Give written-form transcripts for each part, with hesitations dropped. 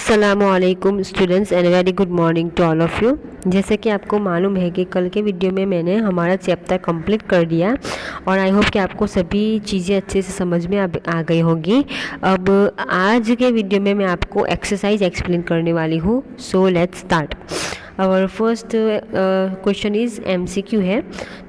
अस्सलामुअलैकुम students and very good morning to all of you. जैसे कि आपको मालूम है कि कल के वीडियो में मैंने हमारा चैप्टर कंप्लीट कर दिया और आई होप कि आपको सभी चीज़ें अच्छे से समझ में आ गई होगी। अब आज के वीडियो में मैं आपको एक्सरसाइज एक्सप्लेन करने वाली हूँ। So let's start. Our first question is MCQ है।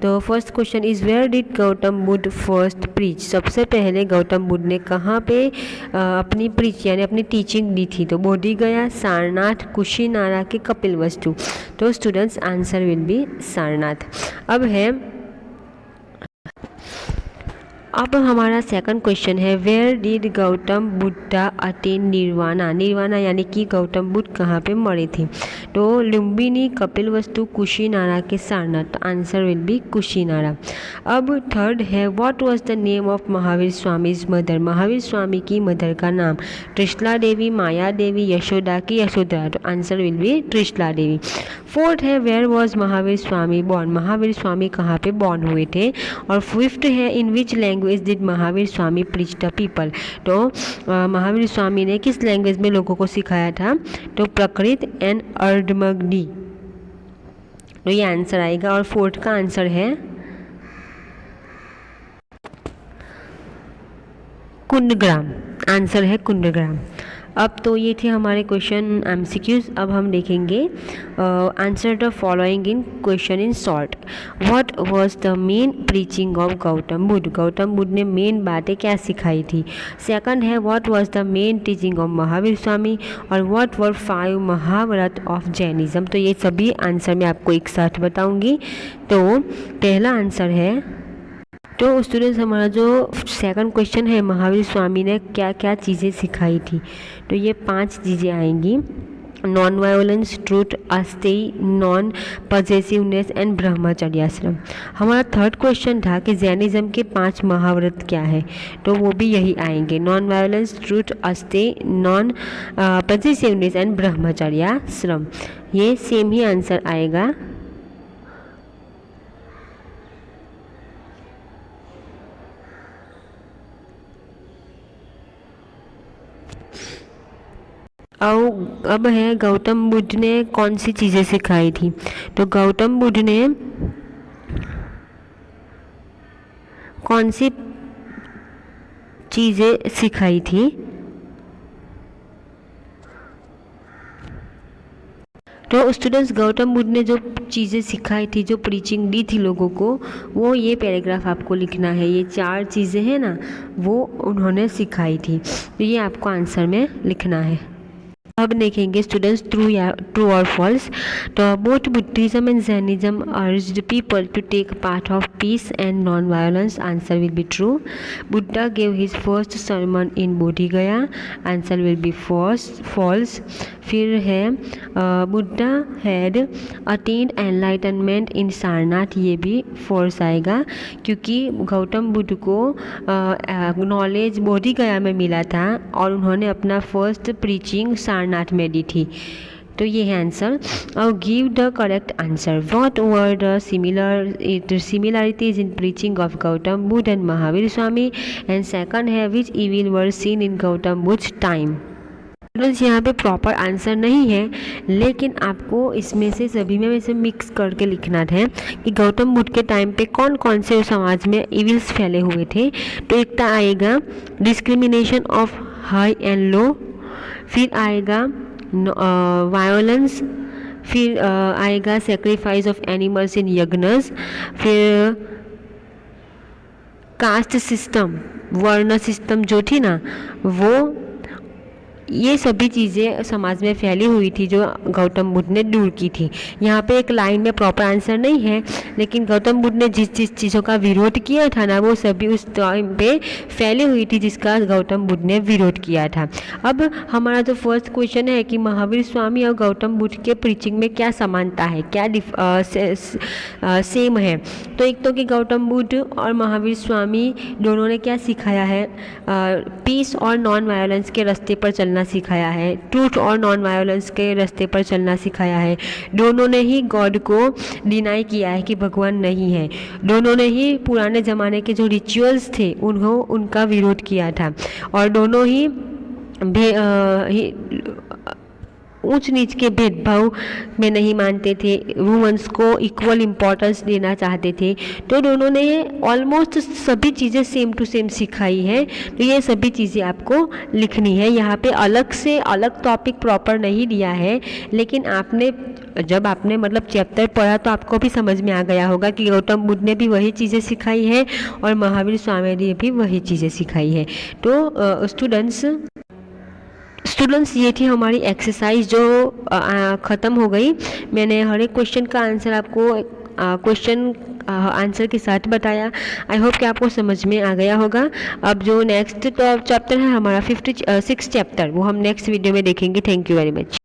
तो first question is where did Gautam Buddha first preach. सबसे पहले गौतम बुद्ध ने कहाँ पे अपनी प्रीच यानी अपनी टीचिंग दी थी। तो बोधि गया, सारनाथ, कुशीनारा के कपिलवस्तु। तो students answer will be Sarnath. अब हमारा सेकंड क्वेश्चन है where did Gautam Buddha attain nirvana. Nirvana यानी कि गौतम बुद्ध कहाँ पे मरे थे। तो लुम्बिनी, कपिलवस्तु, कुशीनारा के Sarnath. Answer will be Kushinara. अब थर्ड है what was the name of Mahavir Swami's mother. Mahavir Swami की मदर का नाम त्रिशला देवी, माया देवी, यशोदा की यशोदा। तो answer will be Trishala Devi. Fourth है where was Mahavir Swami born. Mahavir Swami कहाँ पे बॉर्न हुए थे। और फिफ्थ है in which language did Mahavir Swami preach the people. तो महावीर स्वामी ने किस लैंग्वेज में लोगों को सिखाया था। तो प्रकृत एंड अर्धमगधी। तो ये आंसर आएगा। और फोर्थ का आंसर है कुंडग्राम। आंसर है कुंडग्राम। अब तो ये थे हमारे क्वेश्चन MCQs। अब हम देखेंगे answer the following in question in short. What was the main preaching of Gautam Buddha. Gautam Buddha ने मेन बातें क्या सिखाई थी। सेकंड है what was the main teaching of Mahavir Swami. और what were 5 mahavrat of Jainism. तो ये सभी आंसर मैं आपको एक साथ बताऊंगी। तो पहला आंसर है, तो स्टूडेंट्स हमारा जो सेकंड क्वेश्चन है महावीर स्वामी ने क्या क्या चीज़ें सिखाई थी। तो ये 5 चीज़ें आएंगी। Non violence, truth, asteya, non possessiveness and brahmacharya ashram. हमारा थर्ड क्वेश्चन था कि जैनिज्म के 5 महाव्रत क्या है। तो वो भी यही आएंगे, non violence, truth, asteya, non possessiveness and brahmacharya ashram. ये सेम ही आंसर आएगा। अब है गौतम बुद्ध ने कौन सी चीज़ें सिखाई थी। तो गौतम बुद्ध ने कौन सी चीज़ें सिखाई थी। तो स्टूडेंट्स गौतम बुद्ध ने जो चीज़ें सिखाई थी, जो प्रीचिंग दी थी लोगों को, वो ये पैराग्राफ आपको लिखना है। ये 4 चीज़ें हैं ना, वो उन्होंने सिखाई थी। तो ये आपको आंसर में लिखना है। अब देखेंगे स्टूडेंट्स ट्रू और फॉल्स। तो both Buddhism and Jainism urged people to take path of peace and non violence. Answer will be true. Buddha gave his first sermon in Bodhi Gaya. Answer will be false. फिर है Buddha had attained enlightenment in Sarnath. ये भी false आएगा क्योंकि गौतम बुद्ध को knowledge बोधि गया में मिला था और उन्होंने अपना फर्स्ट प्रीचिंग सारनाथ में दी थी। तो ये है आंसर। और give the correct answer. What were the similarities in preaching of Gautam Buddha and Mahavir Swami. And second है which evil were seen in Gautam Buddha time. यहाँ पे प्रॉपर आंसर नहीं है, लेकिन आपको इसमें से सभी में से मिक्स करके लिखना है कि गौतम बुद्ध के टाइम पे कौन कौन से समाज में इविल्स फैले हुए थे। तो एक आएगा discrimination of high and low, फिर आएगा वायोलेंस, फिर आएगा सेक्रीफाइस ऑफ एनिमल्स इन यज्ञस, फिर कास्ट सिस्टम, वर्ण सिस्टम जो थी ना वो, ये सभी चीज़ें समाज में फैली हुई थी जो गौतम बुद्ध ने दूर की थी। यहाँ पे एक लाइन में प्रॉपर आंसर नहीं है, लेकिन गौतम बुद्ध ने जिस चीज़ों का विरोध किया था ना, वो सभी उस टाइम पे फैली हुई थी जिसका गौतम बुद्ध ने विरोध किया था। अब हमारा जो फर्स्ट क्वेश्चन है कि महावीर स्वामी और गौतम बुद्ध के प्रीचिंग में क्या समानता है, क्या सेम है। तो एक तो कि गौतम बुद्ध और महावीर स्वामी दोनों ने क्या सिखाया है, पीस और नॉन वायलेंस के रास्ते पर चलना सिखाया है, ट्रूथ और नॉन वायलेंस के रास्ते पर चलना सिखाया है। दोनों ने ही गॉड को डिनाई किया है कि भगवान नहीं है। दोनों ने ही पुराने ज़माने के जो रिचुअल्स थे उनका विरोध किया था। और दोनों ही ऊंच नीच के भेदभाव में नहीं मानते थे, वुमेन्स को इक्वल इम्पोर्टेंस देना चाहते थे। तो दोनों ने ऑलमोस्ट सभी चीज़ें सेम टू सेम सिखाई है। तो ये सभी चीज़ें आपको लिखनी है। यहाँ पे अलग से अलग टॉपिक प्रॉपर नहीं दिया है, लेकिन जब आपने मतलब चैप्टर पढ़ा तो आपको भी समझ में आ गया होगा कि गौतम बुद्ध ने भी वही चीज़ें सिखाई है और महावीर स्वामी ने भी वही चीज़ें सिखाई है। तो स्टूडेंट्स ये थी हमारी एक्सरसाइज जो ख़त्म हो गई। मैंने हर एक क्वेश्चन का आंसर आपको क्वेश्चन आंसर के साथ बताया। आई होप कि आपको समझ में आ गया होगा। अब जो नेक्स्ट चैप्टर है हमारा 6th चैप्टर, वो हम नेक्स्ट वीडियो में देखेंगे। Thank you very much.